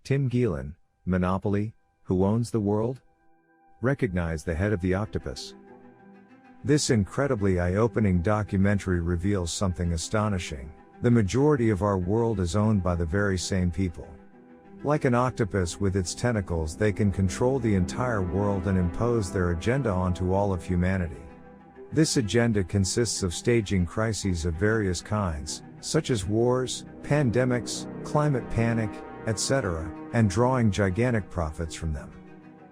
Tim Gielen, Monopoly, Who Owns the World? Recognize the head of the octopus. This incredibly eye-opening documentary reveals something astonishing. The majority of our world is owned by the very same people. Like an octopus with its tentacles, they can control the entire world and impose their agenda onto all of humanity. This agenda consists of staging crises of various kinds, such as wars, pandemics, climate panic, etc., and drawing gigantic profits from them.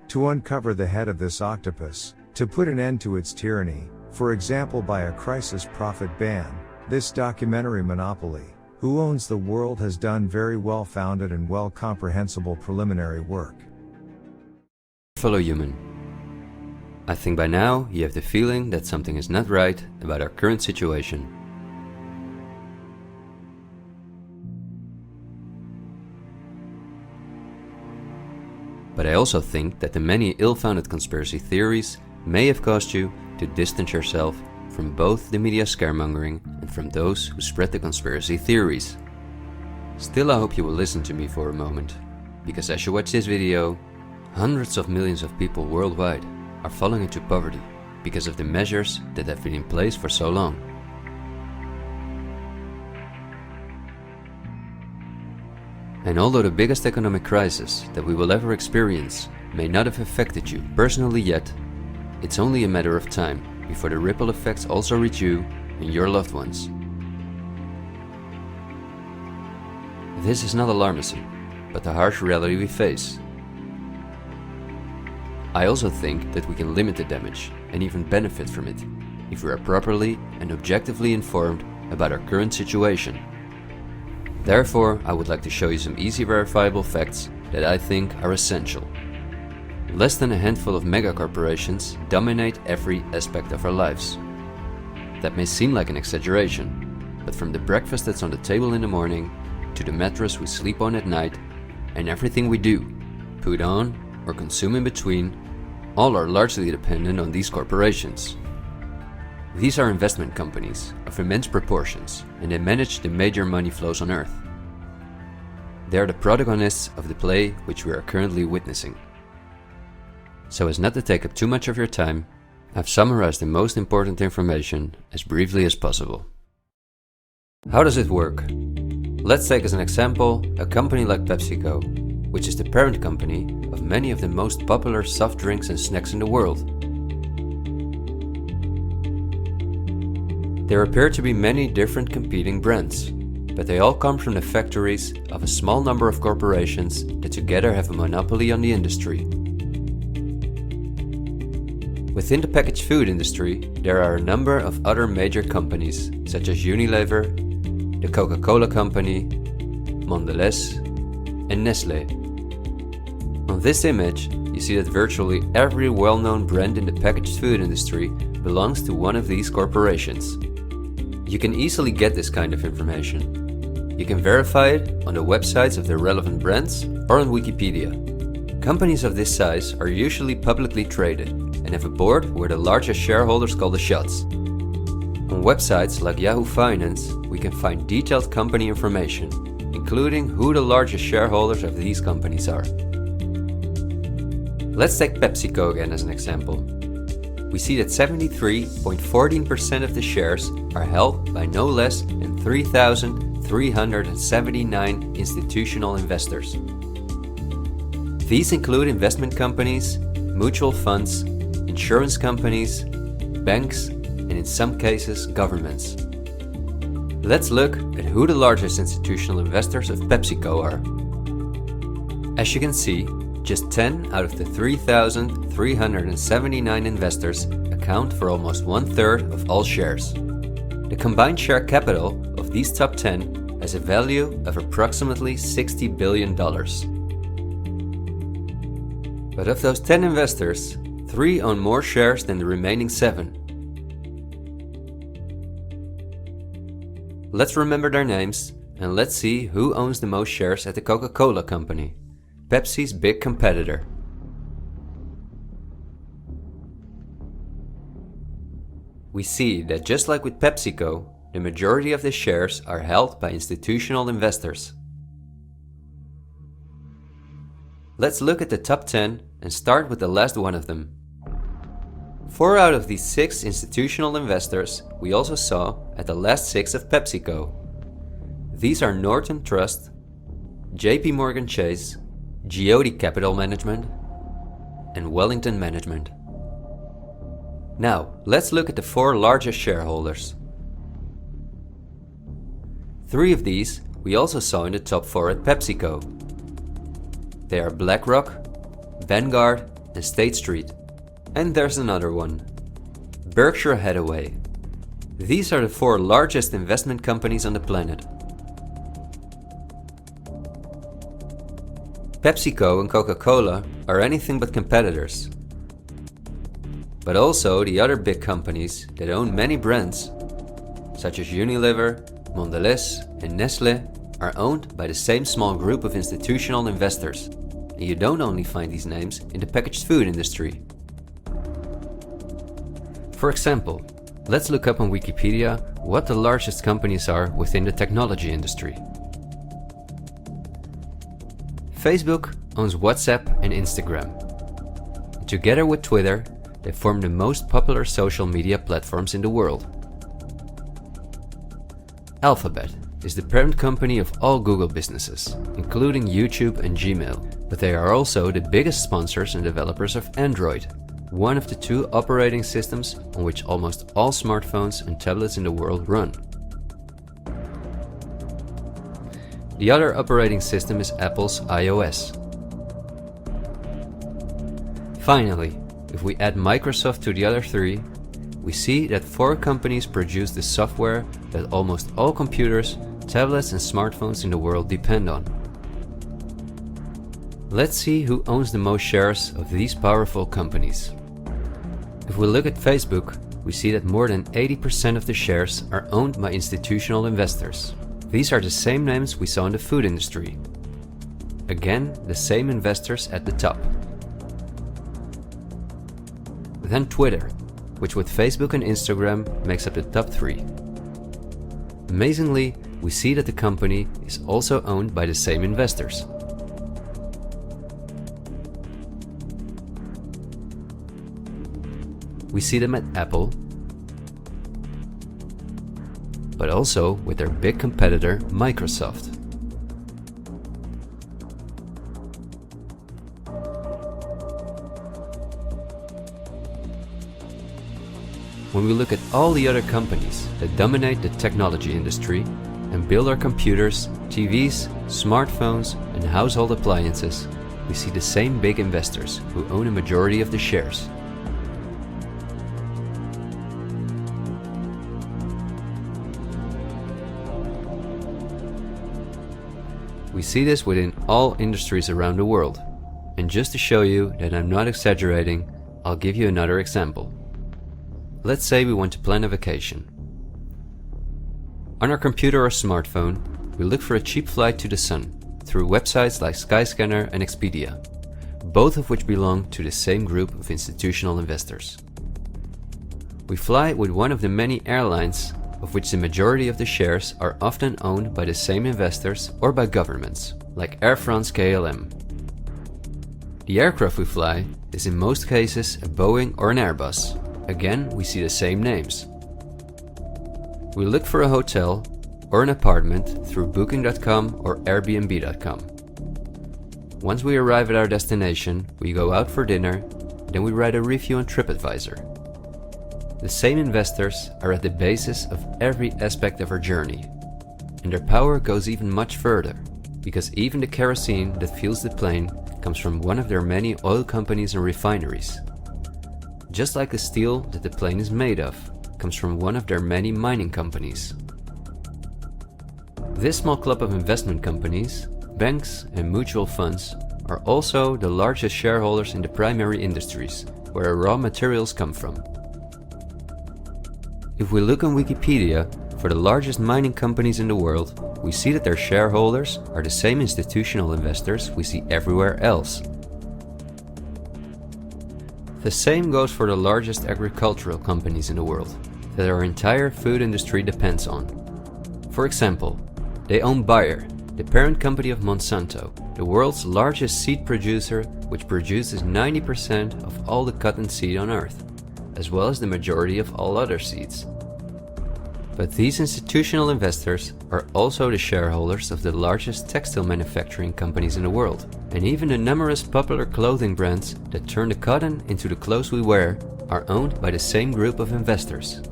To uncover the head of this octopus, to put an end to its tyranny, for example by a crisis profit ban, this documentary Monopoly, Who Owns the World has done very well-founded and well-comprehensible preliminary work. Fellow human, I think by now you have the feeling that something is not right about our current situation. But I also think that the many ill-founded conspiracy theories may have caused you to distance yourself from both the media scaremongering and from those who spread the conspiracy theories. Still, I hope you will listen to me for a moment, because as you watch this video, hundreds of millions of people worldwide are falling into poverty because of the measures that have been in place for so long. And although the biggest economic crisis that we will ever experience may not have affected you personally yet, it's only a matter of time before the ripple effects also reach you and your loved ones. This is not alarmism, but the harsh reality we face. I also think that we can limit the damage and even benefit from it if we are properly and objectively informed about our current situation. Therefore, I would like to show you some easy verifiable facts that I think are essential. Less than a handful of megacorporations dominate every aspect of our lives. That may seem like an exaggeration, but from the breakfast that's on the table in the morning, to the mattress we sleep on at night, and everything we do, put on, or consume in between, all are largely dependent on these corporations. These are investment companies of immense proportions, and they manage the major money flows on Earth. They are the protagonists of the play which we are currently witnessing. So as not to take up too much of your time, I've summarized the most important information as briefly as possible. How does it work? Let's take as an example a company like PepsiCo, which is the parent company of many of the most popular soft drinks and snacks in the world. There appear to be many different competing brands, but they all come from the factories of a small number of corporations that together have a monopoly on the industry. Within the packaged food industry, there are a number of other major companies such as Unilever, the Coca-Cola Company, Mondelez, and Nestlé. On this image, you see that virtually every well-known brand in the packaged food industry belongs to one of these corporations. You can easily get this kind of information. You can verify it on the websites of the relevant brands or on Wikipedia. Companies of this size are usually publicly traded and have a board where the largest shareholders call the shots. On websites like Yahoo Finance, we can find detailed company information, including who the largest shareholders of these companies are. Let's take PepsiCo again as an example. We see that 73.14% of the shares are held by no less than 3,379 institutional investors. These include investment companies, mutual funds, insurance companies, banks, and in some cases governments. Let's look at who the largest institutional investors of PepsiCo are. As you can see, just 10 out of the 3,379 investors account for almost 1/3 of all shares. The combined share capital of these top 10 has a value of approximately $60 billion. But of those 10 investors, 3 own more shares than the remaining 7. Let's remember their names and let's see who owns the most shares at the Coca-Cola Company, Pepsi's big competitor. We see that just like with PepsiCo, the majority of the shares are held by institutional investors. Let's look at the top 10 and start with the last one of them. 4 out of these 6 institutional investors we also saw at the last 6 of PepsiCo. These are Norton Trust, JP Morgan Chase, Geode Capital Management, and Wellington Management. Now, let's look at the 4 largest shareholders. 3 of these we also saw in the top 4 at PepsiCo. They are BlackRock, Vanguard, and State Street. And there's another one, Berkshire Hathaway. These are the 4 largest investment companies on the planet. PepsiCo and Coca-Cola are anything but competitors. But also the other big companies that own many brands, such as Unilever, Mondelez, and Nestlé, are owned by the same small group of institutional investors. And you don't only find these names in the packaged food industry. For example, let's look up on Wikipedia what the largest companies are within the technology industry. Facebook owns WhatsApp and Instagram. Together with Twitter, they form the most popular social media platforms in the world. Alphabet is the parent company of all Google businesses, including YouTube and Gmail, but they are also the biggest sponsors and developers of Android, one of the 2 operating systems on which almost all smartphones and tablets in the world run. The other operating system is Apple's iOS. Finally, if we add Microsoft to the other 3, we see that 4 companies produce the software that almost all computers, tablets and smartphones in the world depend on. Let's see who owns the most shares of these powerful companies. If we look at Facebook, we see that more than 80% of the shares are owned by institutional investors. These are the same names we saw in the food industry. Again, the same investors at the top. Then Twitter, which with Facebook and Instagram makes up the top 3. Amazingly, we see that the company is also owned by the same investors. We see them at Apple, but also with their big competitor Microsoft. When we look at all the other companies that dominate the technology industry and build our computers, TVs, smartphones, and household appliances, we see the same big investors who own a majority of the shares. We see this within all industries around the world. And just to show you that I'm not exaggerating, I'll give you another example. Let's say we want to plan a vacation. On our computer or smartphone, we look for a cheap flight to the sun through websites like Skyscanner and Expedia, both of which belong to the same group of institutional investors. We fly with one of the many airlines, of which the majority of the shares are often owned by the same investors or by governments, like Air France-KLM. The aircraft we fly is in most cases a Boeing or an Airbus. Again, we see the same names. We look for a hotel or an apartment through Booking.com or Airbnb.com. Once we arrive at our destination, we go out for dinner, then we write a review on TripAdvisor. The same investors are at the basis of every aspect of our journey, and their power goes even much further, because even the kerosene that fuels the plane comes from one of their many oil companies and refineries. Just like the steel that the plane is made of comes from one of their many mining companies. This small club of investment companies, banks and mutual funds are also the largest shareholders in the primary industries, where our raw materials come from. If we look on Wikipedia for the largest mining companies in the world, we see that their shareholders are the same institutional investors we see everywhere else. The same goes for the largest agricultural companies in the world, that our entire food industry depends on. For example, they own Bayer, the parent company of Monsanto, the world's largest seed producer, which produces 90% of all the cotton seed on Earth, as well as the majority of all other seeds. But these institutional investors are also the shareholders of the largest textile manufacturing companies in the world, and even the numerous popular clothing brands that turn the cotton into the clothes we wear are owned by the same group of investors.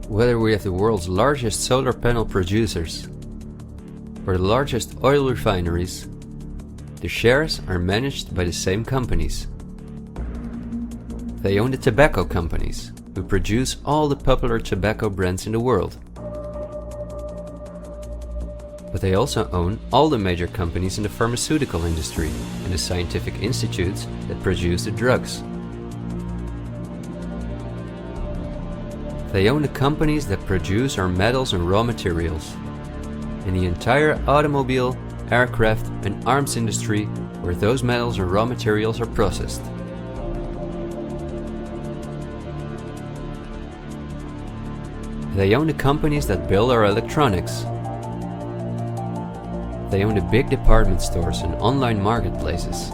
Whether we have the world's largest solar panel producers or the largest oil refineries, the shares are managed by the same companies. They own the tobacco companies, who produce all the popular tobacco brands in the world. But they also own all the major companies in the pharmaceutical industry and the scientific institutes that produce the drugs. They own the companies that produce our metals and raw materials, and the entire automobile, aircraft, and arms industry where those metals and raw materials are processed. They own the companies that build our electronics. They own the big department stores and online marketplaces.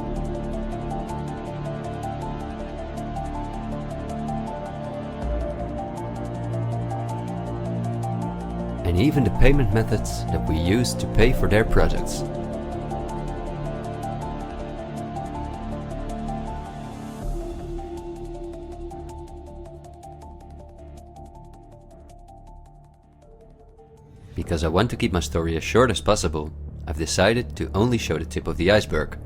And even the payment methods that we use to pay for their products. Because I want to keep my story as short as possible, I've decided to only show the tip of the iceberg.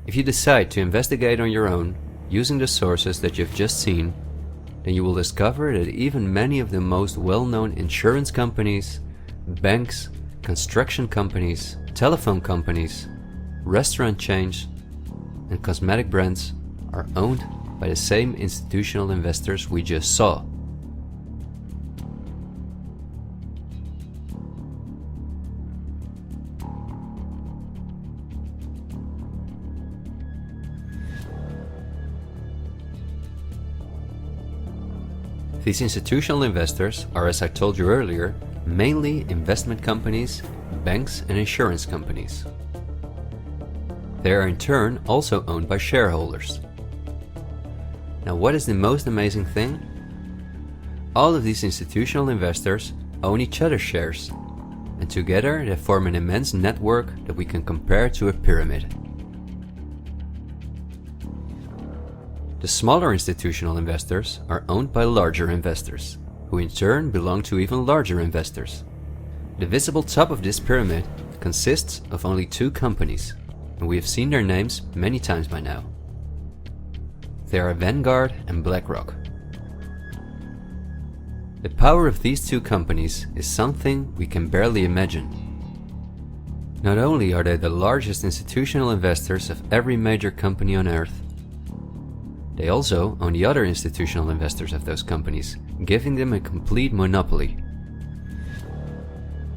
If you decide to investigate on your own, using the sources that you've just seen, then you will discover that even many of the most well-known insurance companies, banks, construction companies, telephone companies, restaurant chains, and cosmetic brands are owned by the same institutional investors we just saw. These institutional investors are, as I told you earlier, mainly investment companies, banks, and insurance companies. They are in turn also owned by shareholders. Now, what is the most amazing thing? All of these institutional investors own each other's shares, and together they form an immense network that we can compare to a pyramid. The smaller institutional investors are owned by larger investors, who in turn belong to even larger investors. The visible top of this pyramid consists of only two companies, and we have seen their names many times by now. They are Vanguard and BlackRock. The power of these two companies is something we can barely imagine. Not only are they the largest institutional investors of every major company on Earth, they also own the other institutional investors of those companies, giving them a complete monopoly.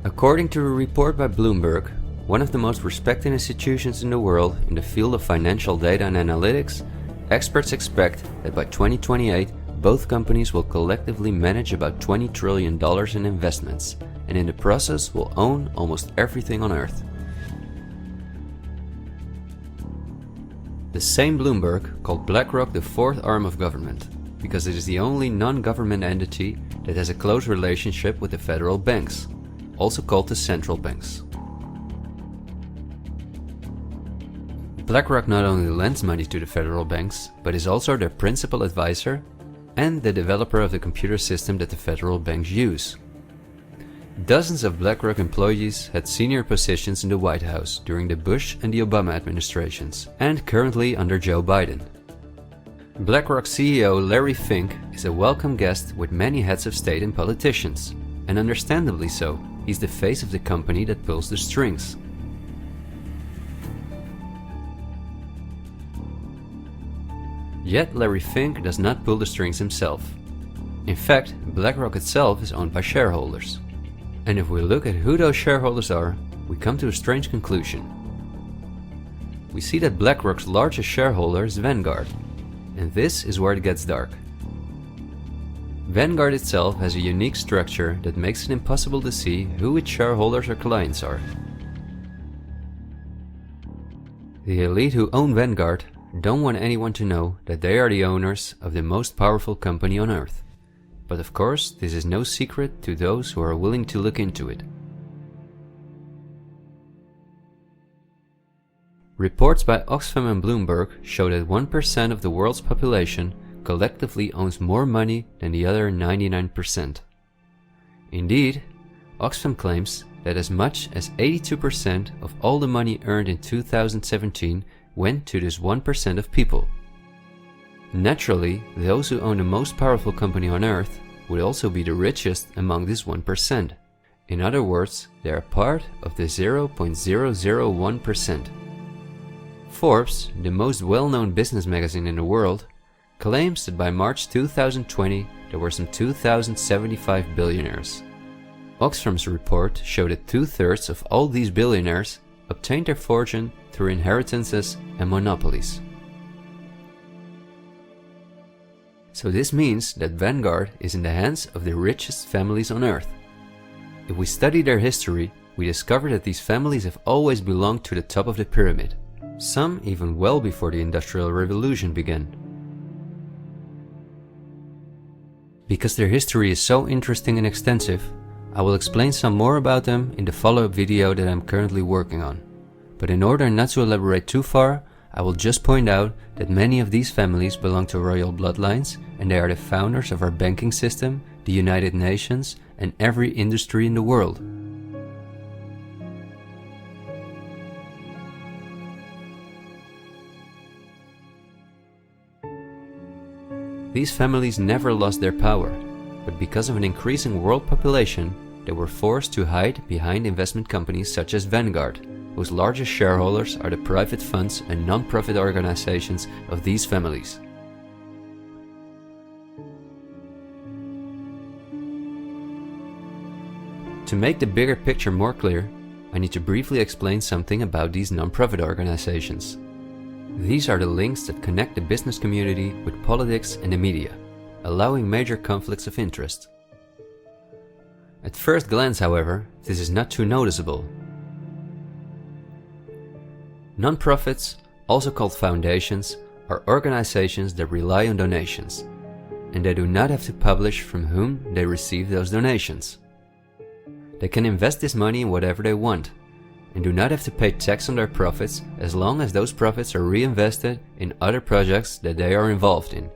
According to a report by Bloomberg, one of the most respected institutions in the world in the field of financial data and analytics, experts expect that by 2028, both companies will collectively manage about $20 trillion in investments, and in the process will own almost everything on Earth. The same Bloomberg called BlackRock the fourth arm of government, because it is the only non-government entity that has a close relationship with the federal banks, also called the central banks. BlackRock not only lends money to the federal banks, but is also their principal advisor and the developer of the computer system that the federal banks use. Dozens of BlackRock employees had senior positions in the White House during the Bush and the Obama administrations, and currently under Joe Biden. BlackRock CEO Larry Fink is a welcome guest with many heads of state and politicians, and understandably so. He's the face of the company that pulls the strings. Yet Larry Fink does not pull the strings himself. In fact, BlackRock itself is owned by shareholders. And if we look at who those shareholders are, we come to a strange conclusion. We see that BlackRock's largest shareholder is Vanguard, and this is where it gets dark. Vanguard itself has a unique structure that makes it impossible to see who its shareholders or clients are. The elite who own Vanguard don't want anyone to know that they are the owners of the most powerful company on earth. But of course, this is no secret to those who are willing to look into it. Reports by Oxfam and Bloomberg show that 1% of the world's population collectively owns more money than the other 99%. Indeed, Oxfam claims that as much as 82% of all the money earned in 2017 went to this 1% of people. Naturally, those who own the most powerful company on earth would also be the richest among this 1%. In other words, they are part of the 0.001%. Forbes, the most well-known business magazine in the world, claims that by March 2020 there were some 2,075 billionaires. Oxfam's report showed that 2/3 of all these billionaires obtained their fortune through inheritances and monopolies. So this means that Vanguard is in the hands of the richest families on earth. If we study their history, we discover that these families have always belonged to the top of the pyramid, some even well before the Industrial Revolution began. Because their history is so interesting and extensive, I will explain some more about them in the follow-up video that I'm currently working on. But in order not to elaborate too far, I will just point out that many of these families belong to royal bloodlines, and they are the founders of our banking system, the United Nations, and every industry in the world. These families never lost their power, but because of an increasing world population, they were forced to hide behind investment companies such as Vanguard, whose largest shareholders are the private funds and non-profit organizations of these families. To make the bigger picture more clear, I need to briefly explain something about these non-profit organizations. These are the links that connect the business community with politics and the media, allowing major conflicts of interest. At first glance, however, this is not too noticeable. Non-profits, also called foundations, are organizations that rely on donations, and they do not have to publish from whom they receive those donations. They can invest this money in whatever they want, and do not have to pay tax on their profits as long as those profits are reinvested in other projects that they are involved in.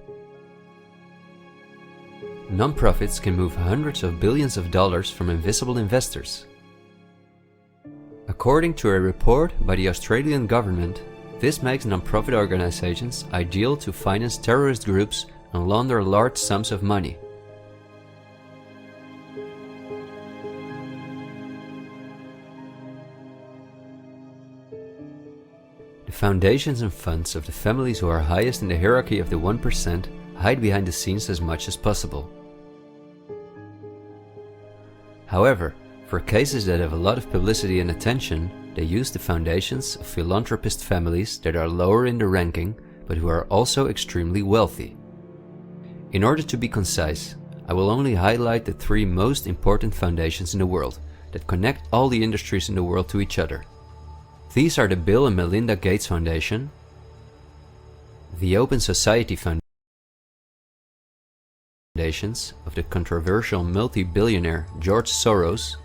Non-profits can move hundreds of billions of dollars from invisible investors. According to a report by the Australian government, this makes non-profit organizations ideal to finance terrorist groups and launder large sums of money. The foundations and funds of the families who are highest in the hierarchy of the 1% hide behind the scenes as much as possible. However, for cases that have a lot of publicity and attention, they use the foundations of philanthropist families that are lower in the ranking, but who are also extremely wealthy. In order to be concise, I will only highlight the 3 most important foundations in the world that connect all the industries in the world to each other. These are the Bill and Melinda Gates Foundation, the Open Society Foundations of the controversial multi-billionaire George Soros,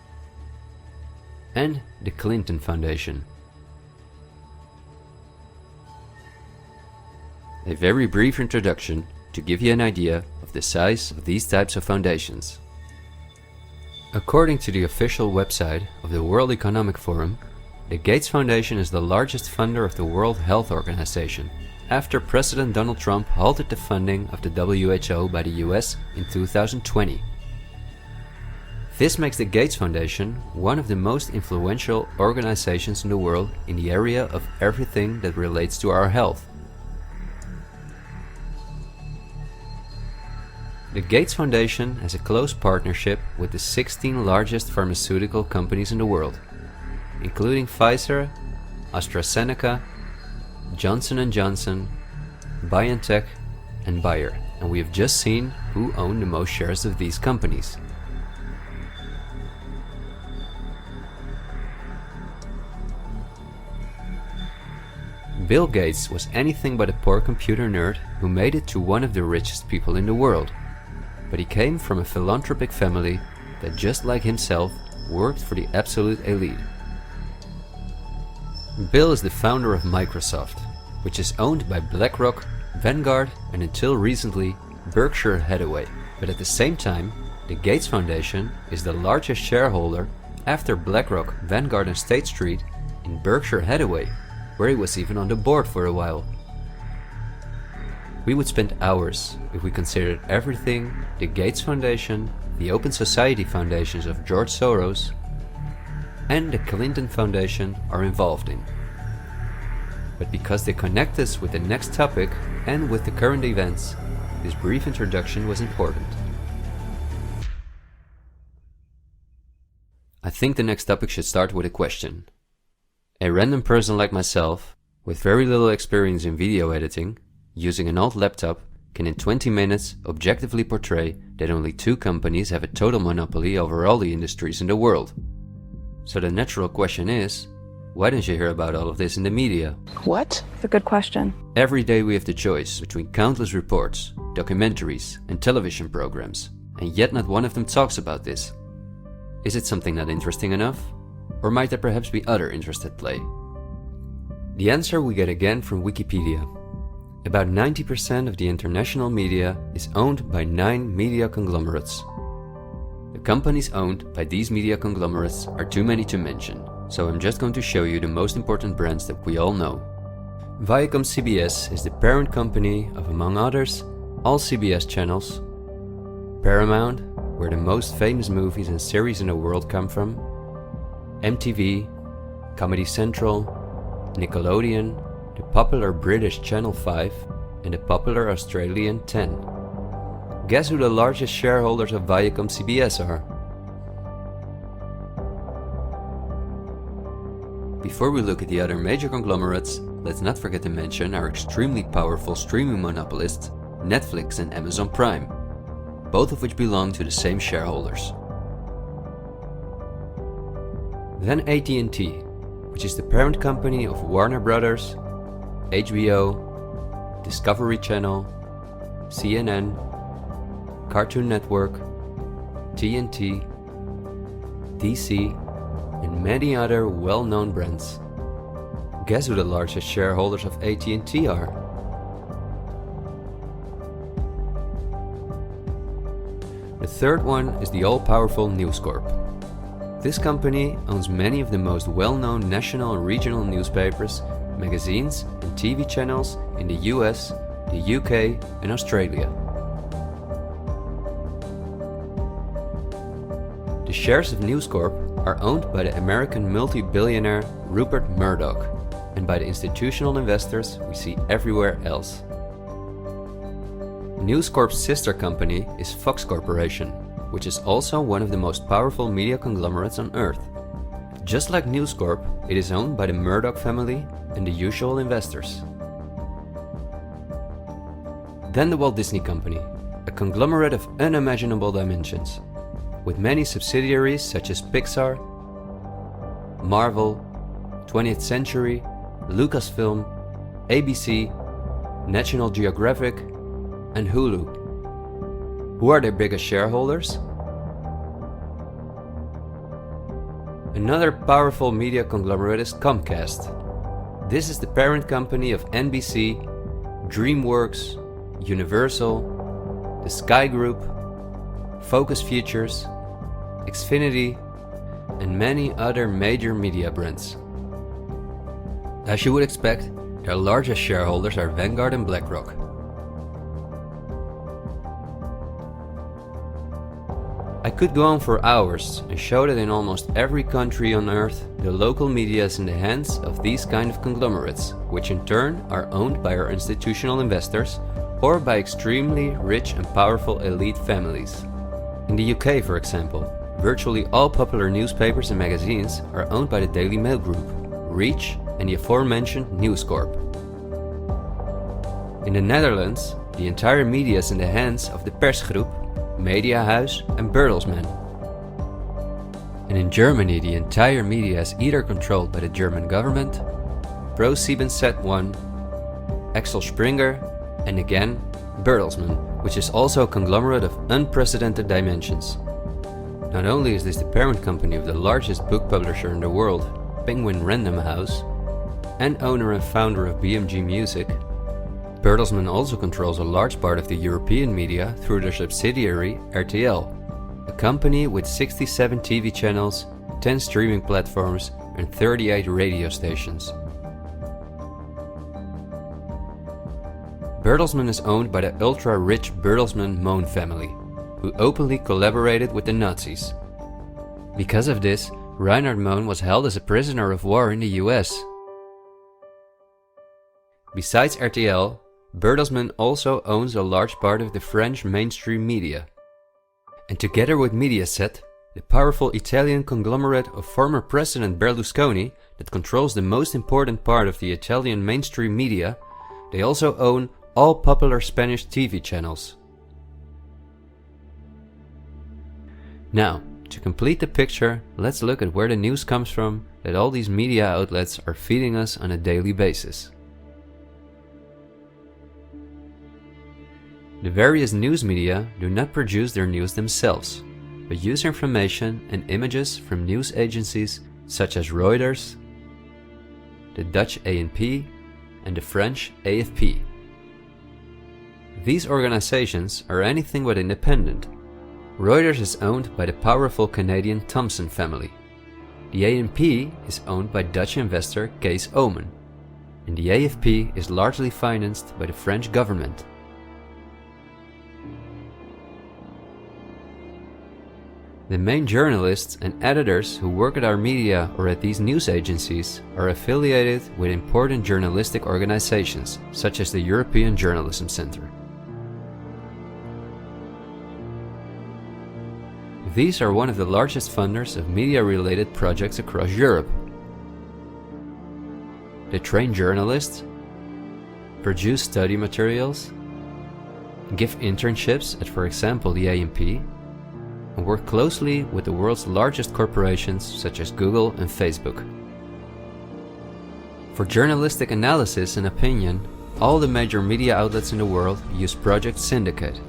and the Clinton Foundation. A very brief introduction to give you an idea of the size of these types of foundations. According to the official website of the World Economic Forum, the Gates Foundation is the largest funder of the World Health Organization, after President Donald Trump halted the funding of the WHO by the US in 2020. This makes the Gates Foundation one of the most influential organizations in the world in the area of everything that relates to our health. The Gates Foundation has a close partnership with the 16 largest pharmaceutical companies in the world, including Pfizer, AstraZeneca, Johnson & Johnson, BioNTech, and Bayer, and we have just seen who owned the most shares of these companies. Bill Gates was anything but a poor computer nerd who made it to one of the richest people in the world. But he came from a philanthropic family that, just like himself, worked for the absolute elite. Bill is the founder of Microsoft, which is owned by BlackRock, Vanguard, and until recently, Berkshire Hathaway. But at the same time, the Gates Foundation is the largest shareholder after BlackRock, Vanguard, and State Street in Berkshire Hathaway, where he was even on the board for a while. We would spend hours if we considered everything the Gates Foundation, the Open Society Foundations of George Soros, and the Clinton Foundation are involved in. But because they connect us with the next topic and with the current events, this brief introduction was important. I think the next topic should start with a question. A random person like myself, with very little experience in video editing, using an old laptop, can in 20 minutes objectively portray that only 2 companies have a total monopoly over all the industries in the world. So the natural question is, why don't you hear about all of this in the media? What? It's a good question. Every day we have the choice between countless reports, documentaries, and television programs, and yet not one of them talks about this. Is it something not interesting enough? Or might there perhaps be other interests at play? The answer we get again from Wikipedia. About 90% of the international media is owned by 9 media conglomerates. The companies owned by these media conglomerates are too many to mention, so I'm just going to show you the most important brands that we all know. Viacom CBS is the parent company of, among others, all CBS channels, Paramount, where the most famous movies and series in the world come from, MTV, Comedy Central, Nickelodeon, the popular British Channel 5, and the popular Australian 10. Guess who the largest shareholders of Viacom CBS are? Before we look at the other major conglomerates, let's not forget to mention our extremely powerful streaming monopolists, Netflix and Amazon Prime, both of which belong to the same shareholders. Then AT&T, which is the parent company of Warner Brothers, HBO, Discovery Channel, CNN, Cartoon Network, TNT, DC, and many other well-known brands. Guess who the largest shareholders of AT&T are? The third one is the all-powerful News Corp. This company owns many of the most well-known national and regional newspapers, magazines, and TV channels in the US, the UK, and Australia. The shares of News Corp are owned by the American multi-billionaire Rupert Murdoch and by the institutional investors we see everywhere else. News Corp's sister company is Fox Corporation, which is also one of the most powerful media conglomerates on Earth. Just like News Corp, it is owned by the Murdoch family and the usual investors. Then the Walt Disney Company, a conglomerate of unimaginable dimensions, with many subsidiaries such as Pixar, Marvel, 20th Century, Lucasfilm, ABC, National Geographic, and Hulu. Who are their biggest shareholders? Another powerful media conglomerate is Comcast. This is the parent company of NBC, DreamWorks, Universal, the Sky Group, Focus Features, Xfinity, and many other major media brands. As you would expect, their largest shareholders are Vanguard and BlackRock. I could go on for hours and show that in almost every country on Earth, the local media is in the hands of these kind of conglomerates, which in turn are owned by our institutional investors or by extremely rich and powerful elite families. In the UK, for example, virtually all popular newspapers and magazines are owned by the Daily Mail Group, Reach, and the aforementioned News Corp. In the Netherlands, the entire media is in the hands of the Persgroep, Mediahuis and Bertelsmann. And in Germany, the entire media is either controlled by the German government, ProSiebenSat.1, Axel Springer, and again, Bertelsmann, which is also a conglomerate of unprecedented dimensions. Not only is this the parent company of the largest book publisher in the world, Penguin Random House, and owner and founder of BMG Music, Bertelsmann also controls a large part of the European media through their subsidiary RTL, a company with 67 TV channels, 10 streaming platforms and 38 radio stations. Bertelsmann is owned by the ultra-rich Bertelsmann-Mohn family, who openly collaborated with the Nazis. Because of this, Reinhard Mohn was held as a prisoner of war in the US. Besides RTL, Bertelsmann also owns a large part of the French mainstream media. And together with Mediaset, the powerful Italian conglomerate of former President Berlusconi that controls the most important part of the Italian mainstream media, they also own all popular Spanish TV channels. Now, to complete the picture, let's look at where the news comes from that all these media outlets are feeding us on a daily basis. The various news media do not produce their news themselves, but use information and images from news agencies such as Reuters, the Dutch ANP, and the French AFP. These organizations are anything but independent. Reuters is owned by the powerful Canadian Thomson family. The ANP is owned by Dutch investor Kees Omen, and the AFP is largely financed by the French government. The main journalists and editors who work at our media or at these news agencies are affiliated with important journalistic organizations, such as the European Journalism Centre. These are one of the largest funders of media-related projects across Europe. They train journalists, produce study materials, give internships at, for example, the ANP, and work closely with the world's largest corporations such as Google and Facebook. For journalistic analysis and opinion, all the major media outlets in the world use Project Syndicate,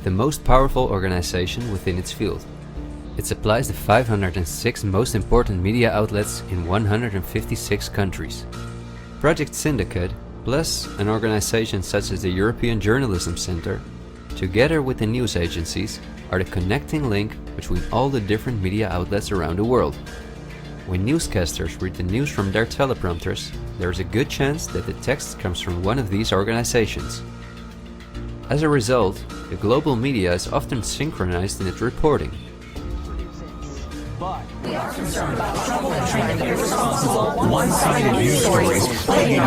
the most powerful organization within its field. It supplies the 506 most important media outlets in 156 countries. Project Syndicate, plus an organization such as the European Journalism Centre, together with the news agencies, are the connecting link between all the different media outlets around the world. When newscasters read the news from their teleprompters, there is a good chance that the text comes from one of these organizations. As a result, the global media is often synchronized in its reporting. We are concerned about trouble and trying to be responsible, one-sided news stories plaguing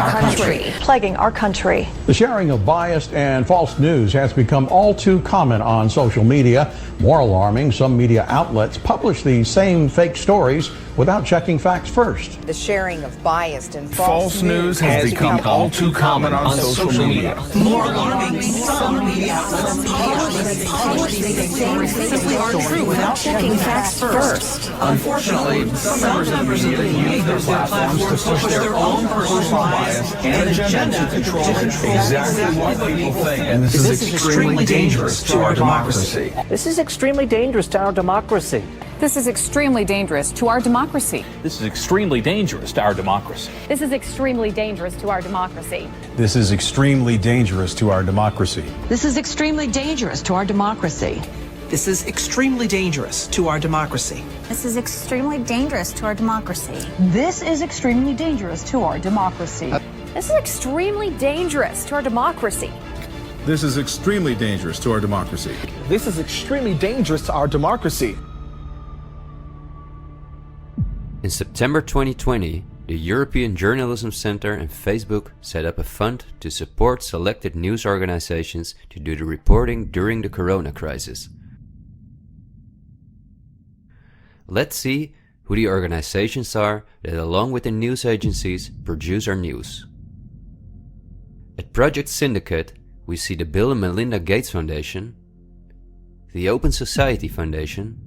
our country. The sharing of biased and false news has become all too common on social media. More alarming, some media outlets publish these same fake stories without checking facts first. The sharing of biased and false news has become all too common on social media. More alarming, some media outlets publish these same simply aren't true without checking facts first. Unfortunately, some members of the media use their platforms to push their own personal bias and agenda to control exactly what people think. And this is extremely dangerous to our democracy. This is extremely dangerous to our democracy. This is extremely dangerous to our democracy. This is extremely dangerous to our democracy. This is extremely dangerous to our democracy. This is extremely dangerous to our democracy. This is extremely dangerous to our democracy. This is extremely dangerous to our democracy. This is extremely dangerous to our democracy. This is extremely dangerous to our democracy. This is extremely dangerous to our democracy. This is extremely dangerous to our democracy. This is extremely dangerous to our democracy. In September 2020, the European Journalism Centre and Facebook set up a fund to support selected news organizations to do the reporting during the corona crisis. Let's see who the organizations are that, along with the news agencies, produce our news. At Project Syndicate, we see the Bill and Melinda Gates Foundation, the Open Society Foundation,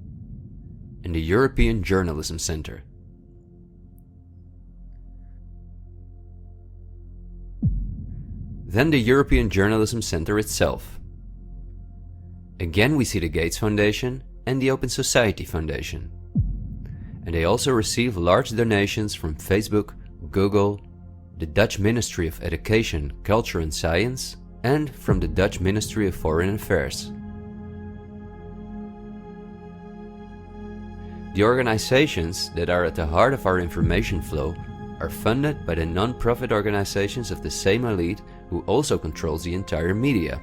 and the European Journalism Centre. Then the European Journalism Centre itself. Again we see the Gates Foundation and the Open Society Foundation. And they also receive large donations from Facebook, Google, the Dutch Ministry of Education, Culture and Science, and from the Dutch Ministry of Foreign Affairs. The organizations that are at the heart of our information flow are funded by the non-profit organizations of the same elite who also controls the entire media.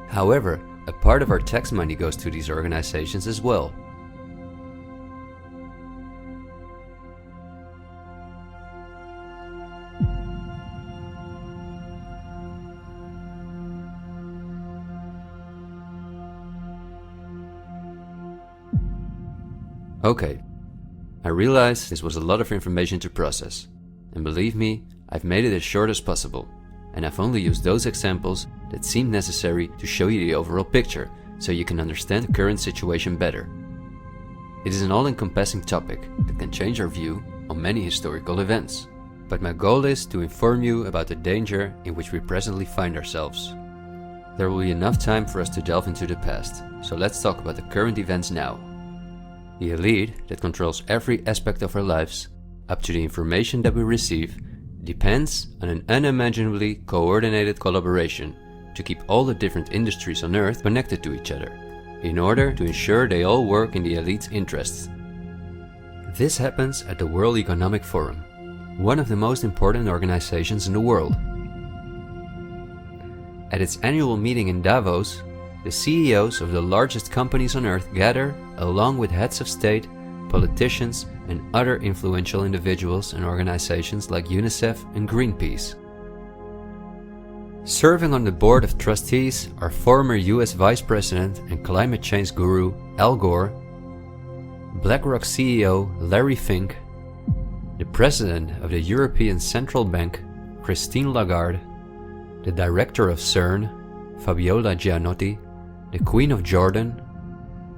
However, a part of our tax money goes to these organizations as well. Okay, I realize this was a lot of information to process, and believe me, I've made it as short as possible, and I've only used those examples that seemed necessary to show you the overall picture, so you can understand the current situation better. It is an all-encompassing topic that can change our view on many historical events, but my goal is to inform you about the danger in which we presently find ourselves. There will be enough time for us to delve into the past, so let's talk about the current events now. The elite that controls every aspect of our lives, up to the information that we receive, depends on an unimaginably coordinated collaboration to keep all the different industries on Earth connected to each other, in order to ensure they all work in the elite's interests. This happens at the World Economic Forum, one of the most important organizations in the world. At its annual meeting in Davos, the CEOs of the largest companies on Earth gather along with heads of state, politicians, and other influential individuals and organizations like UNICEF and Greenpeace. Serving on the board of trustees are former US Vice President and climate change guru Al Gore, BlackRock CEO Larry Fink, the President of the European Central Bank Christine Lagarde, the Director of CERN Fabiola Gianotti, the Queen of Jordan,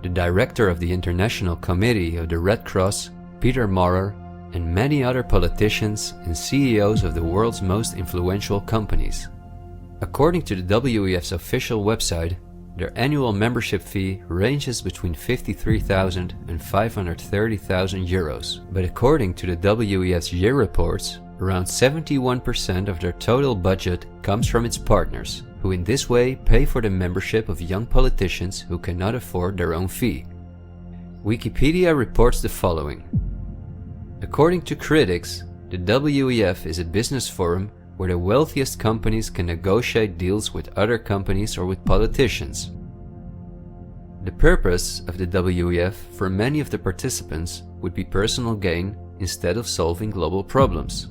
the Director of the International Committee of the Red Cross Peter Maurer, and many other politicians and CEOs of the world's most influential companies. According to the WEF's official website, their annual membership fee ranges between 53,000 and 530,000 euros. But according to the WEF's year reports, around 71% of their total budget comes from its partners, who in this way pay for the membership of young politicians who cannot afford their own fee. Wikipedia reports the following. According to critics, the WEF is a business forum where the wealthiest companies can negotiate deals with other companies or with politicians. The purpose of the WEF for many of the participants would be personal gain instead of solving global problems.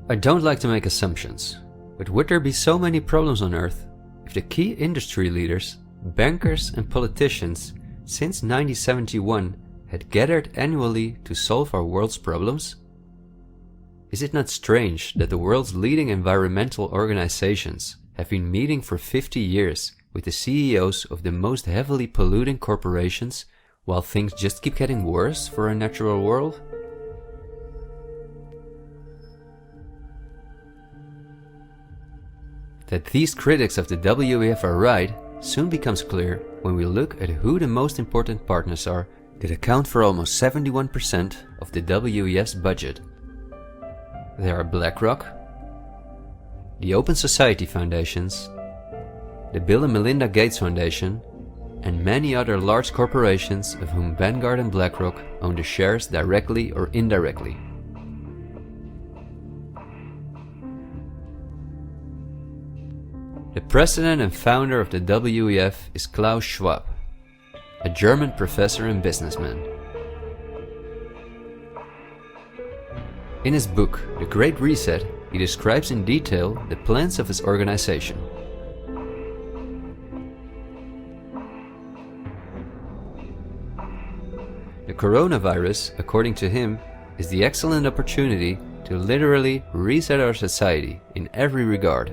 I don't like to make assumptions, but would there be so many problems on Earth if the key industry leaders, bankers and politicians since 1971 had gathered annually to solve our world's problems? Is it not strange that the world's leading environmental organizations have been meeting for 50 years with the CEOs of the most heavily polluting corporations while things just keep getting worse for our natural world? That these critics of the WEF are right soon becomes clear when we look at who the most important partners are that account for almost 71% of the WEF's budget. There are BlackRock, the Open Society Foundations, the Bill and Melinda Gates Foundation, and many other large corporations of whom Vanguard and BlackRock own the shares directly or indirectly. The president and founder of the WEF is Klaus Schwab, a German professor and businessman. In his book, The Great Reset, he describes in detail the plans of his organization. The coronavirus, according to him, is the excellent opportunity to literally reset our society in every regard.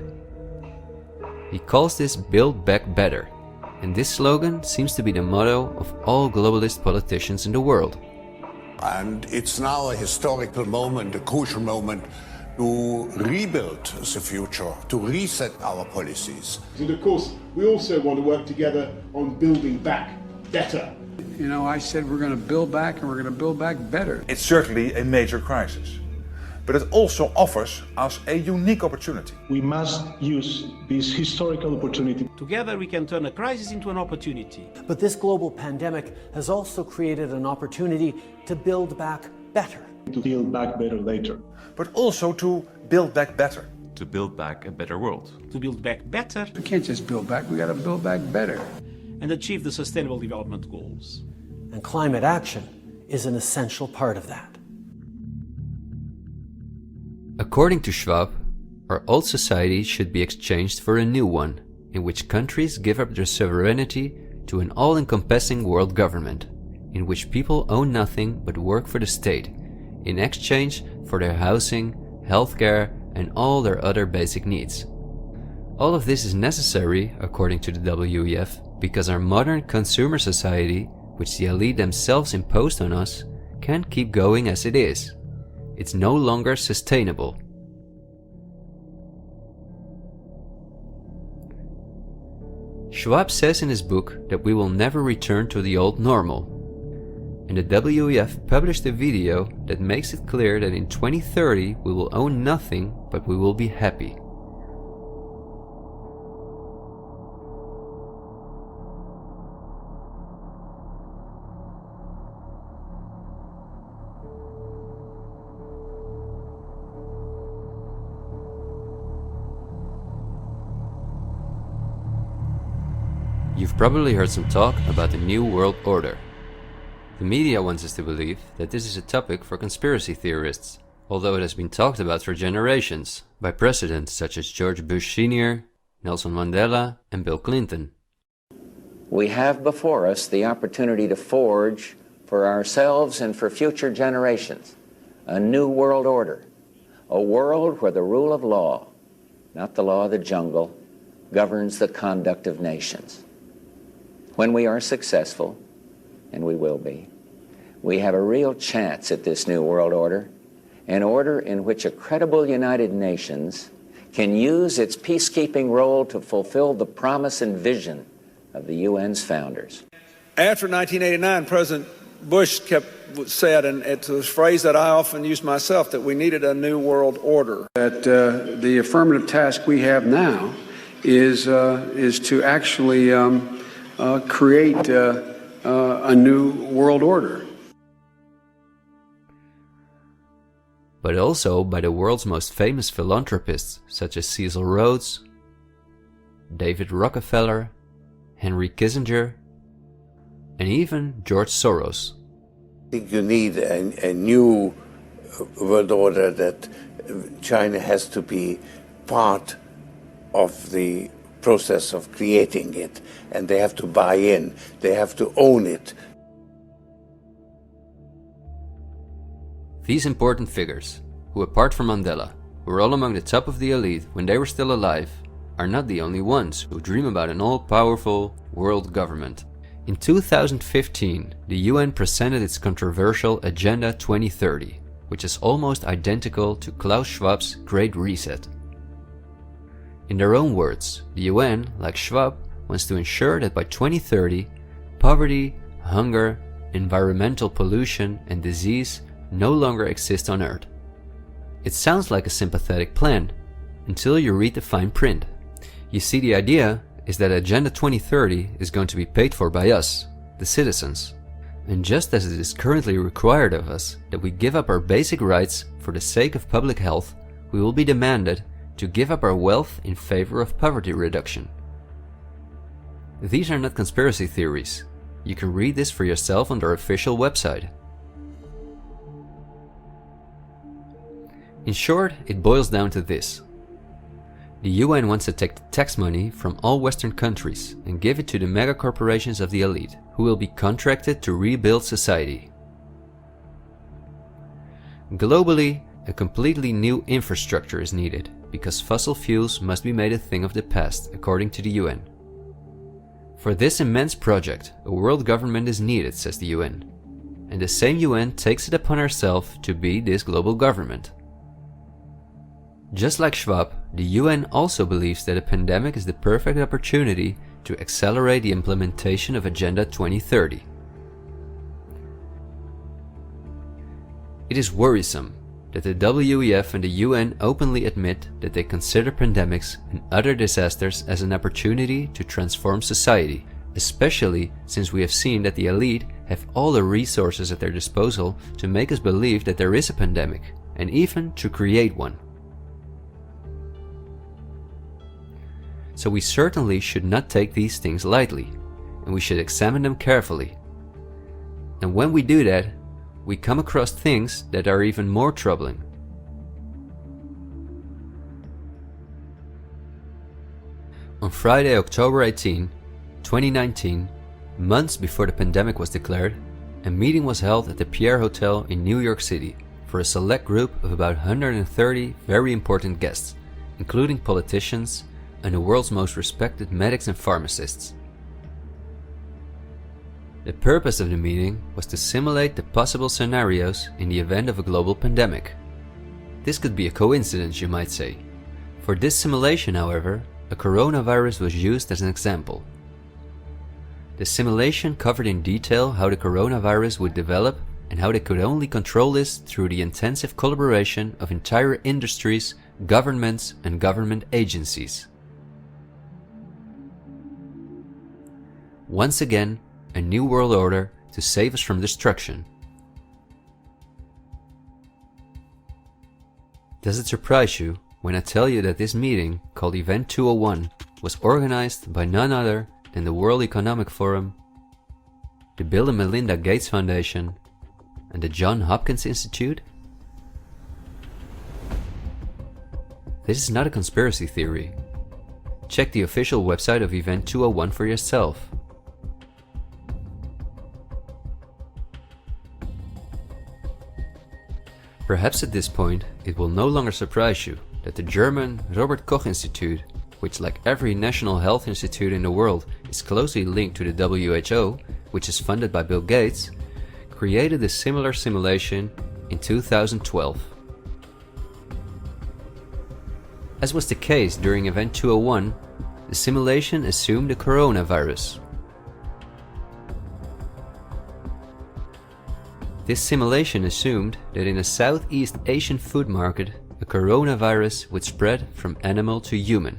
He calls this Build Back Better, and this slogan seems to be the motto of all globalist politicians in the world. And it's now a historical moment, a crucial moment, to rebuild the future, to reset our policies. And of course, we also want to work together on building back better. You know, I said we're going to build back and we're going to build back better. It's certainly a major crisis, but it also offers us a unique opportunity. We must use this historical opportunity. Together we can turn a crisis into an opportunity. But this global pandemic has also created an opportunity to build back better. To build back better later. But also to build back better. To build back a better world. To build back better. We can't just build back, we got to build back better. And achieve the Sustainable Development Goals. And climate action is an essential part of that. According to Schwab, our old society should be exchanged for a new one, in which countries give up their sovereignty to an all-encompassing world government, in which people own nothing but work for the state, in exchange for their housing, healthcare, and all their other basic needs. All of this is necessary, according to the WEF, because our modern consumer society, which the elite themselves imposed on us, can't keep going as it is. It's no longer sustainable. Schwab says in his book that we will never return to the old normal. And the WEF published a video that makes it clear that in 2030 we will own nothing, but we will be happy. You've probably heard some talk about the New World Order. The media wants us to believe that this is a topic for conspiracy theorists, although it has been talked about for generations by presidents such as George Bush Sr., Nelson Mandela, and Bill Clinton. We have before us the opportunity to forge for ourselves and for future generations a new world order, a world where the rule of law, not the law of the jungle, governs the conduct of nations. When we are successful, and we will be, we have a real chance at this new world order, an order in which a credible United Nations can use its peacekeeping role to fulfill the promise and vision of the UN's founders. After 1989, President Bush said, and it's a phrase that I often use myself, that we needed a new world order. That the affirmative task we have now is to actually create a new world order. But also by the world's most famous philanthropists such as Cecil Rhodes, David Rockefeller, Henry Kissinger, and even George Soros. I think you need a new world order, that China has to be part of the process of creating it, and they have to buy in, they have to own it. These important figures, who apart from Mandela, were all among the top of the elite when they were still alive, are not the only ones who dream about an all-powerful world government. In 2015, the UN presented its controversial Agenda 2030, which is almost identical to Klaus Schwab's Great Reset. In their own words, the UN, like Schwab, wants to ensure that by 2030, poverty, hunger, environmental pollution, and disease no longer exist on Earth. It sounds like a sympathetic plan, until you read the fine print. You see, the idea is that Agenda 2030 is going to be paid for by us, the citizens. And just as it is currently required of us that we give up our basic rights for the sake of public health, we will be demanded to give up our wealth in favor of poverty reduction. These are not conspiracy theories. You can read this for yourself on their official website. In short, it boils down to this. The UN wants to take the tax money from all Western countries and give it to the mega corporations of the elite, who will be contracted to rebuild society. Globally, a completely new infrastructure is needed, because fossil fuels must be made a thing of the past, according to the UN. For this immense project, a world government is needed, says the UN. And the same UN takes it upon herself to be this global government. Just like Schwab, the UN also believes that a pandemic is the perfect opportunity to accelerate the implementation of Agenda 2030. It is worrisome that the WEF and the UN openly admit that they consider pandemics and other disasters as an opportunity to transform society, especially since we have seen that the elite have all the resources at their disposal to make us believe that there is a pandemic, and even to create one. So we certainly should not take these things lightly, and we should examine them carefully. And when we do that, we come across things that are even more troubling. On Friday, October 18, 2019, months before the pandemic was declared, a meeting was held at the Pierre Hotel in New York City for a select group of about 130 very important guests, including politicians and the world's most respected medics and pharmacists. The purpose of the meeting was to simulate the possible scenarios in the event of a global pandemic. This could be a coincidence, you might say. For this simulation, however, a coronavirus was used as an example. The simulation covered in detail how the coronavirus would develop and how they could only control this through the intensive collaboration of entire industries, governments, and government agencies. Once again, a new world order to save us from destruction. Does it surprise you when I tell you that this meeting, called Event 201, was organized by none other than the World Economic Forum, the Bill and Melinda Gates Foundation, and the Johns Hopkins Institute? This is not a conspiracy theory. Check the official website of Event 201 for yourself. Perhaps at this point, it will no longer surprise you that the German Robert Koch Institute, which like every national health institute in the world is closely linked to the WHO, which is funded by Bill Gates, created a similar simulation in 2012. As was the case during Event 201, the simulation assumed the coronavirus. This simulation assumed that in a Southeast Asian food market, a coronavirus would spread from animal to human.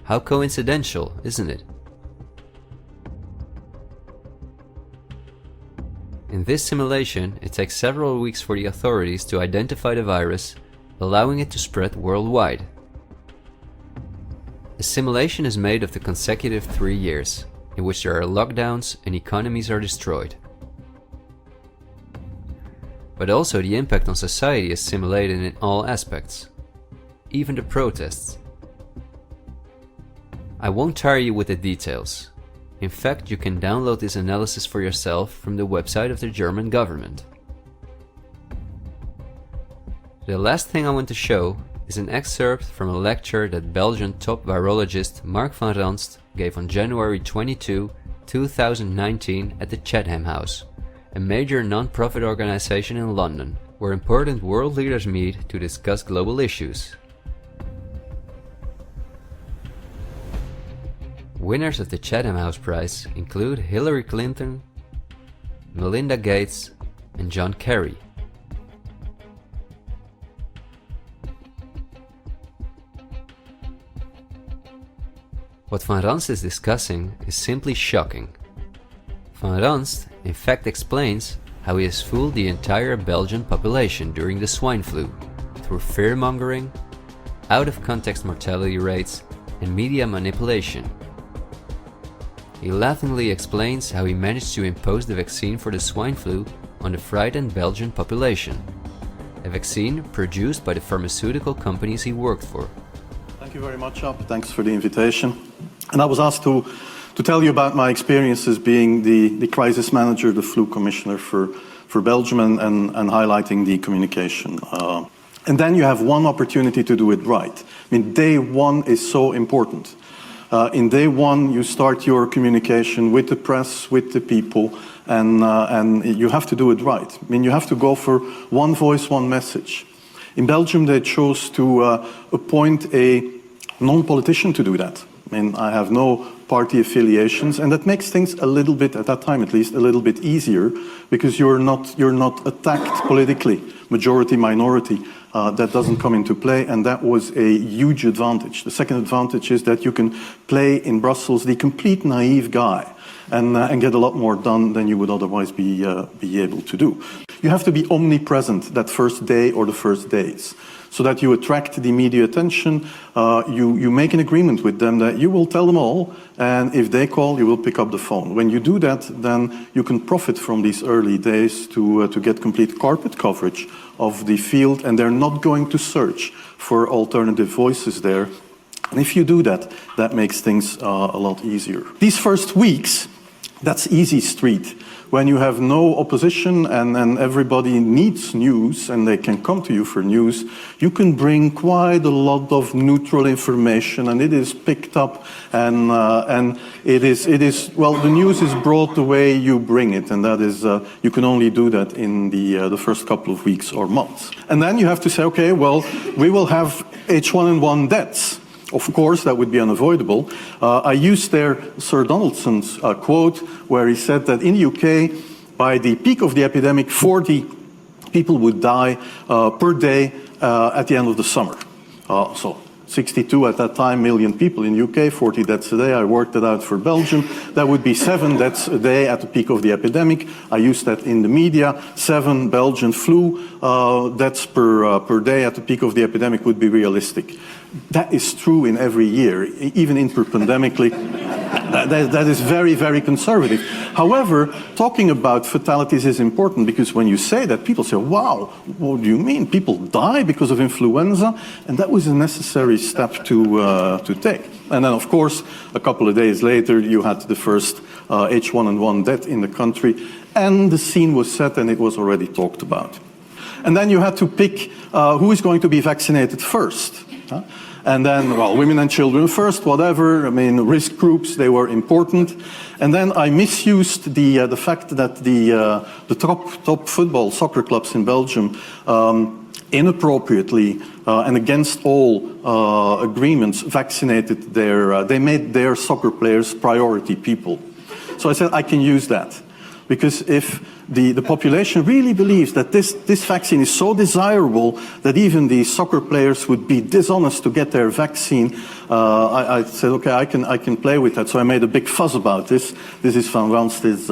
How coincidental, isn't it? In this simulation, it takes several weeks for the authorities to identify the virus, allowing it to spread worldwide. A simulation is made of the consecutive 3 years, in which there are lockdowns and economies are destroyed. But also the impact on society is simulated in all aspects, even the protests. I won't tire you with the details. In fact, you can download this analysis for yourself from the website of the German government. The last thing I want to show is an excerpt from a lecture that Belgian top virologist Mark van Ranst gave on January 22, 2019 at the Chatham House, a major non-profit organization in London, where important world leaders meet to discuss global issues. Winners of the Chatham House Prize include Hillary Clinton, Melinda Gates, and John Kerry. What Van Ranst is discussing is simply shocking. Van Ranst in fact explains how he has fooled the entire Belgian population during the swine flu through fear-mongering, out-of-context mortality rates, and media manipulation. He laughingly explains how he managed to impose the vaccine for the swine flu on the frightened Belgian population, a vaccine produced by the pharmaceutical companies he worked for. Thank you very much, Ab. Thanks for the invitation. And I was asked to tell you about my experiences being the crisis manager, the flu commissioner for Belgium, and highlighting the communication And then you have one opportunity to do it right. I mean, day one is so important. In day one, you start your communication with the press, with the people, and you have to do it right. I mean, you have to go for one voice, one message. In Belgium, they chose to appoint a non-politician to do that. I mean, I have no party affiliations, and that makes things a little bit, at that time at least, a little bit easier, because you're not attacked politically, majority, minority. That doesn't come into play, and that was a huge advantage. The second advantage is that you can play in Brussels the complete naive guy and get a lot more done than you would otherwise be able to do. You have to be omnipresent that first day or the first days, so that you attract the media attention. You make an agreement with them that you will tell them all, and if they call, you will pick up the phone. When you do that, then you can profit from these early days to get complete carpet coverage of the field, and they're not going to search for alternative voices there. And if you do that, that makes things a lot easier. These first weeks, that's easy street. When you have no opposition and everybody needs news and they can come to you for news, you can bring quite a lot of neutral information, and it is picked up, and it is well, the news is brought the way you bring it, and that is you can only do that in the first couple of weeks or months. And then you have to say, okay, well, we will have H1N1 deaths. Of course, that would be unavoidable. I used there Sir Donaldson's quote, where he said that in the UK, by the peak of the epidemic, 40 people would die per day at the end of the summer. So 62 at that time million people in the UK, 40 deaths a day. I worked it out for Belgium. That would be 7 deaths a day at the peak of the epidemic. I used that in the media. 7 Belgian flu deaths per day at the peak of the epidemic would be realistic. That is true in every year, even interpandemically. That is very, very conservative. However, talking about fatalities is important, because when you say that, people say, wow, what do you mean? People die because of influenza? And that was a necessary step to take. And then, of course, a couple of days later, you had the first H1N1 death in the country, and the scene was set and it was already talked about. And then you had to pick who is going to be vaccinated first. And then, well, women and children first, whatever. I mean, risk groups, they were important. And then I misused the fact that the top football soccer clubs in Belgium inappropriately and against all agreements vaccinated they made their soccer players priority people. So I said I can use that, because if the population really believes that this vaccine is so desirable that even the soccer players would be dishonest to get their vaccine, I said, okay, I can play with that. So I made a big fuss about this. This is Van Ranst is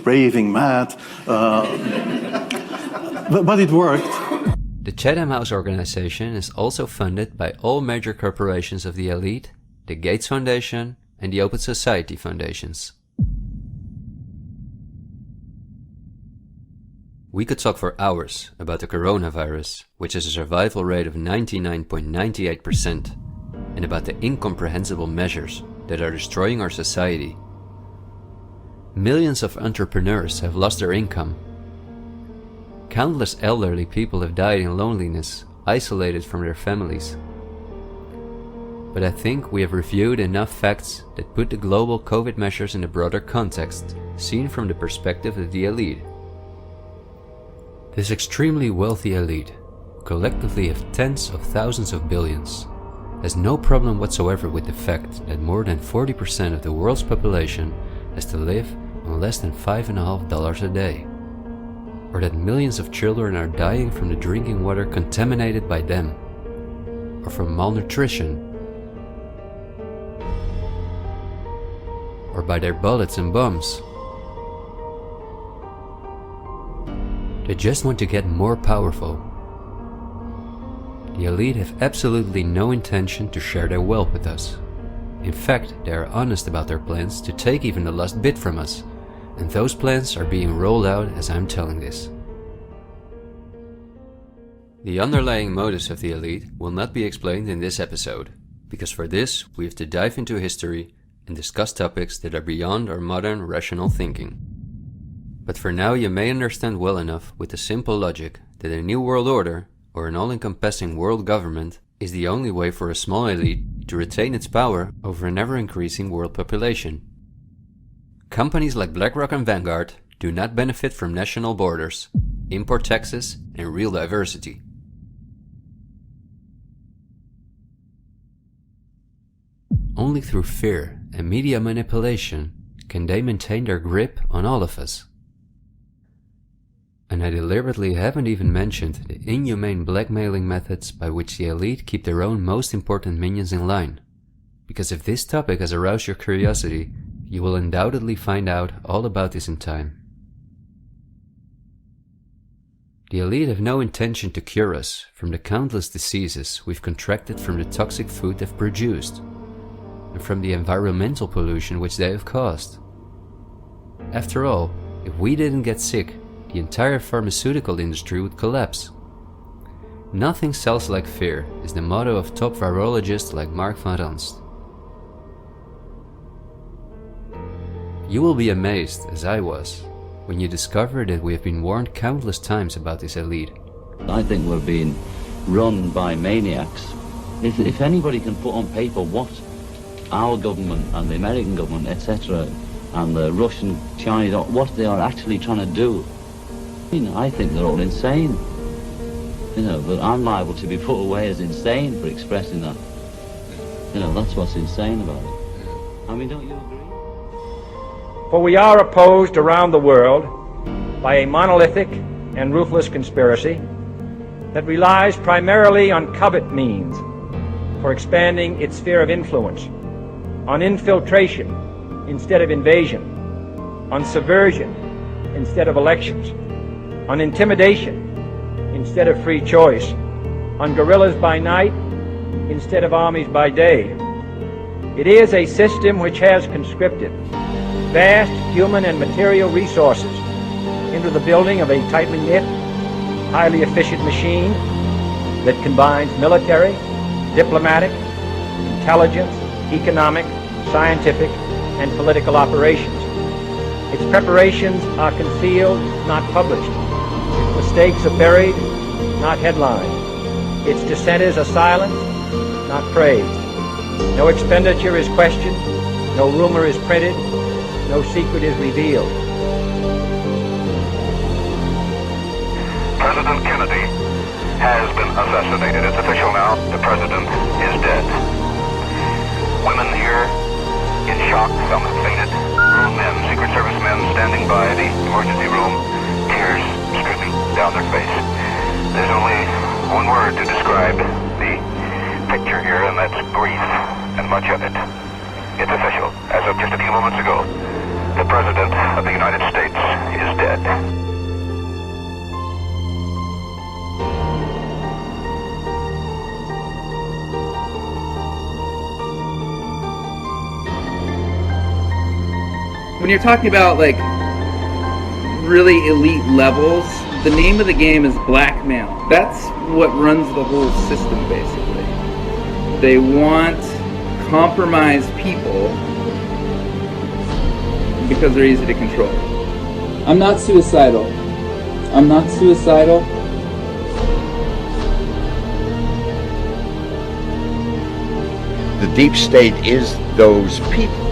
raving mad, but it worked. The Chatham House organization is also funded by all major corporations of the elite, the Gates Foundation and the Open Society Foundations. We could talk for hours about the coronavirus, which has a survival rate of 99.98%, and about the incomprehensible measures that are destroying our society. Millions of entrepreneurs have lost their income. Countless elderly people have died in loneliness, isolated from their families. But I think we have reviewed enough facts that put the global COVID measures in a broader context, seen from the perspective of the elite. This extremely wealthy elite, collectively of tens of thousands of billions, has no problem whatsoever with the fact that more than 40% of the world's population has to live on less than $5.50 a day, or that millions of children are dying from the drinking water contaminated by them, or from malnutrition, or by their bullets and bombs. They just want to get more powerful. The elite have absolutely no intention to share their wealth with us. In fact, they are honest about their plans to take even the last bit from us, and those plans are being rolled out as I'm telling this. The underlying motives of the elite will not be explained in this episode, because for this we have to dive into history and discuss topics that are beyond our modern rational thinking. But for now you may understand well enough with the simple logic that a new world order, or an all-encompassing world government is the only way for a small elite to retain its power over an ever-increasing world population. Companies like BlackRock and Vanguard do not benefit from national borders, import taxes, and real diversity. Only through fear and media manipulation can they maintain their grip on all of us. And I deliberately haven't even mentioned the inhumane blackmailing methods by which the elite keep their own most important minions in line. Because if this topic has aroused your curiosity, you will undoubtedly find out all about this in time. The elite have no intention to cure us from the countless diseases we've contracted from the toxic food they've produced, and from the environmental pollution which they have caused. After all, if we didn't get sick, the entire pharmaceutical industry would collapse. Nothing sells like fear is the motto of top virologists like Mark van Ranst. You will be amazed, as I was, when you discover that we have been warned countless times about this elite. I think we're being run by maniacs. If anybody can put on paper what our government and the American government, etc., and the Russian, Chinese, what they are actually trying to do, I think they're all insane. But I'm liable to be put away as insane for expressing that. That's what's insane about it. I mean, don't you agree? For we are opposed around the world by a monolithic and ruthless conspiracy that relies primarily on covert means for expanding its sphere of influence, on infiltration instead of invasion, on subversion instead of elections, on intimidation instead of free choice, on guerrillas by night instead of armies by day. It is a system which has conscripted vast human and material resources into the building of a tightly knit, highly efficient machine that combines military, diplomatic, intelligence, economic, scientific, and political operations. Its preparations are concealed, not published. Its mistakes are buried, not headlined. Its dissenters are silenced, not praised. No expenditure is questioned, no rumor is printed, no secret is revealed. President Kennedy has been assassinated. It's official now. The president is dead. Women here in shock, some have fainted. Men, Secret Service men standing by the emergency room, tears streaming down their face. There's only one word to describe the picture here, and that's grief, and much of it. It's official. As of just a few moments ago, the President of the United States is dead. When you're talking about like really elite levels, the name of the game is blackmail. That's what runs the whole system basically. They want compromised people because they're easy to control. I'm not suicidal. I'm not suicidal. The deep state is those people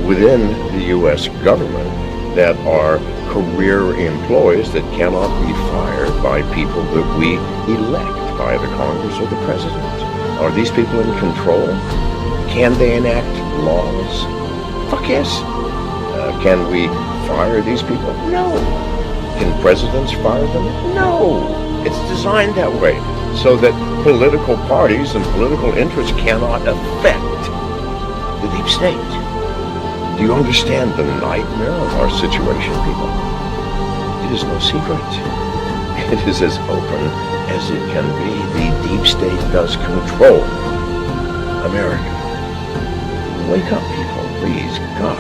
within the U.S. government that are career employees that cannot be fired by people that we elect by the Congress or the President. Are these people in control? Can they enact laws? Fuck yes. Can we fire these people? No. Can presidents fire them? No. It's designed that way so that political parties and political interests cannot affect the deep state. Do you understand the nightmare of our situation, people? It is no secret. It is as open as it can be. The deep state does control America. Wake up, people, please. God,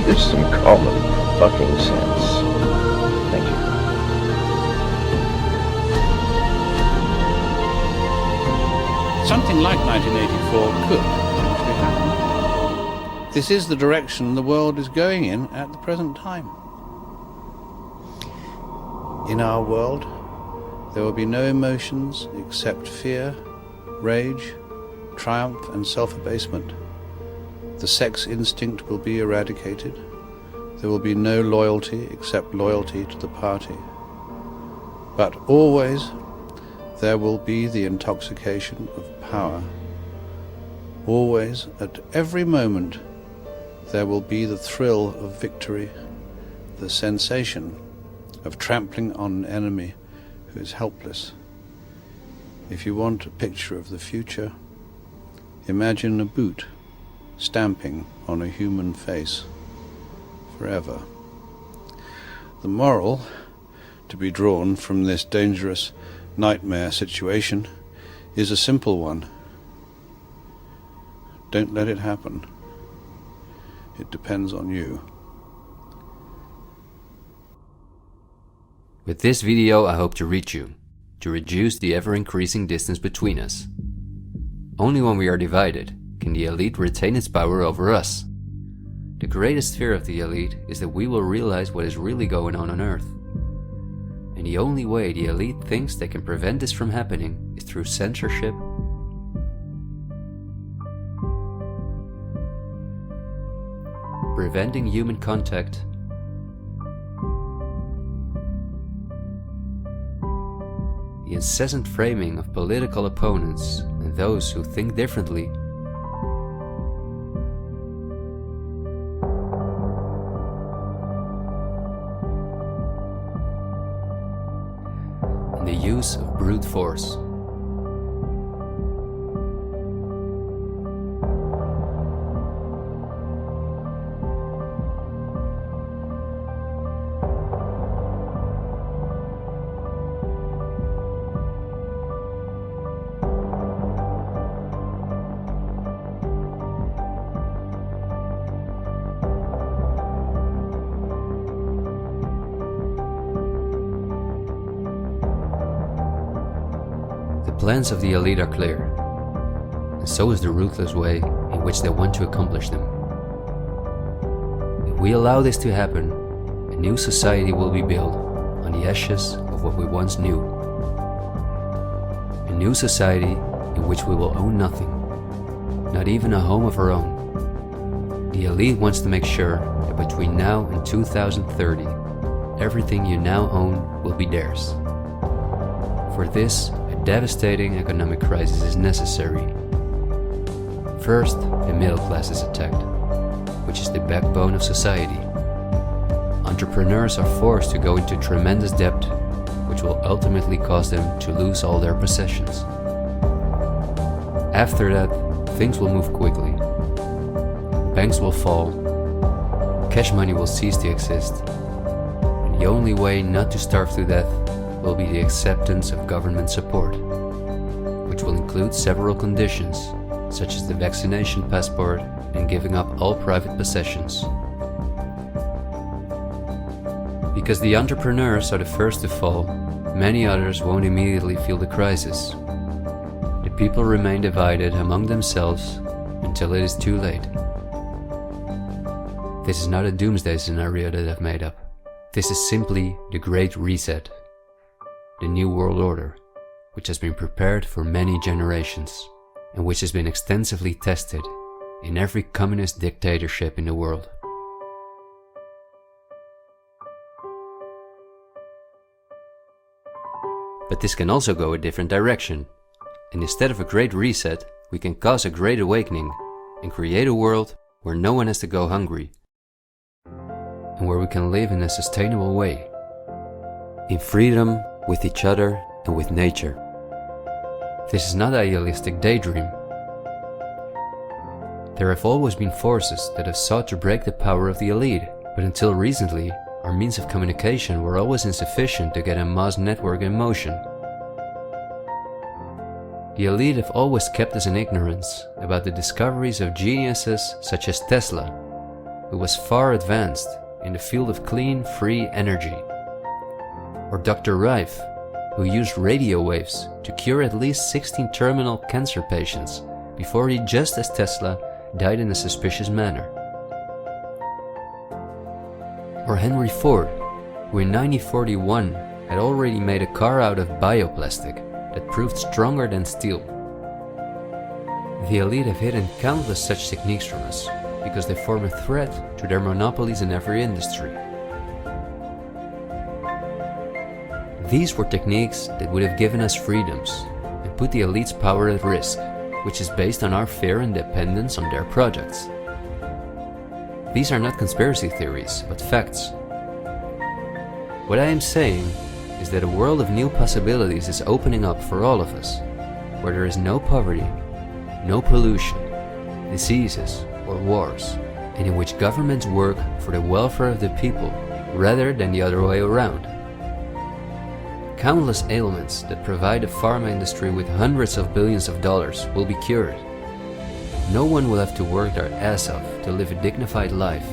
use some common fucking sense. Thank you. Something like 1984 could potentially happen. This is the direction the world is going in at the present time. In our world, There will be no emotions except fear, rage, triumph and self-abasement. The sex instinct will be eradicated. There will be no loyalty except loyalty to the party. But always there will be the intoxication of power. Always, at every moment, there will be the thrill of victory, the sensation of trampling on an enemy who is helpless. If you want a picture of the future, imagine a boot stamping on a human face forever. The moral to be drawn from this dangerous nightmare situation is a simple one. Don't let it happen. It depends on you. With this video, I hope to reach you, to reduce the ever-increasing distance between us. Only when we are divided can the elite retain its power over us. The greatest fear of the elite is that we will realize what is really going on Earth. And the only way the elite thinks they can prevent this from happening is through censorship, preventing human contact, the incessant framing of political opponents and those who think differently, and the use of brute force. The plans of the elite are clear, and so is the ruthless way in which they want to accomplish them. If we allow this to happen, a new society will be built on the ashes of what we once knew. A new society in which we will own nothing, not even a home of our own. The elite wants to make sure that between now and 2030, everything you now own will be theirs. For this, devastating economic crisis is necessary. First, the middle class is attacked, which is the backbone of society. Entrepreneurs are forced to go into tremendous debt, which will ultimately cause them to lose all their possessions. After that, things will move quickly. Banks will fall, cash money will cease to exist, and the only way not to starve to death will be the acceptance of government support, which will include several conditions, such as the vaccination passport and giving up all private possessions. Because the entrepreneurs are the first to fall, many others won't immediately feel the crisis. The people remain divided among themselves until it is too late. This is not a doomsday scenario that I've made up. This is simply the Great Reset. The New World Order, which has been prepared for many generations, and which has been extensively tested in every communist dictatorship in the world. But this can also go a different direction, and instead of a great reset, we can cause a great awakening and create a world where no one has to go hungry, and where we can live in a sustainable way, in freedom with each other and with nature. This is not an idealistic daydream. There have always been forces that have sought to break the power of the elite, but until recently, our means of communication were always insufficient to get a mass network in motion. The elite have always kept us in ignorance about the discoveries of geniuses such as Tesla, who was far advanced in the field of clean, free energy. Or Dr. Rife, who used radio waves to cure at least 16 terminal cancer patients before he, just as Tesla, died in a suspicious manner. Or Henry Ford, who in 1941 had already made a car out of bioplastic that proved stronger than steel. The elite have hidden countless such techniques from us because they form a threat to their monopolies in every industry. These were techniques that would have given us freedoms and put the elite's power at risk, which is based on our fear and dependence on their projects. These are not conspiracy theories, but facts. What I am saying is that a world of new possibilities is opening up for all of us, where there is no poverty, no pollution, diseases, or wars, and in which governments work for the welfare of the people rather than the other way around. Countless ailments that provide the pharma industry with hundreds of billions of dollars will be cured. No one will have to work their ass off to live a dignified life.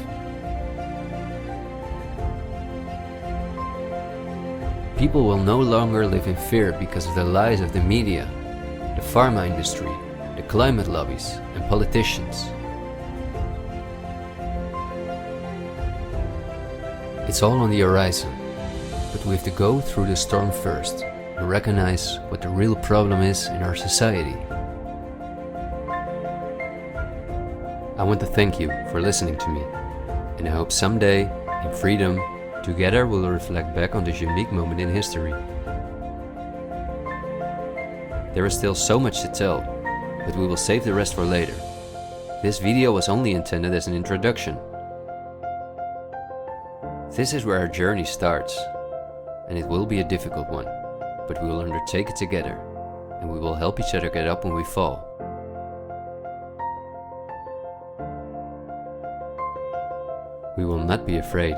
People will no longer live in fear because of the lies of the media, the pharma industry, the climate lobbies, and politicians. It's all on the horizon, but we have to go through the storm first and recognize what the real problem is in our society. I want to thank you for listening to me, and I hope someday, in freedom, together we'll reflect back on this unique moment in history. There is still so much to tell, but we will save the rest for later. This video was only intended as an introduction. This is where our journey starts, and it will be a difficult one, but we will undertake it together, and we will help each other get up when we fall. We will not be afraid.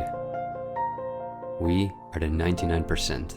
We are the 99%.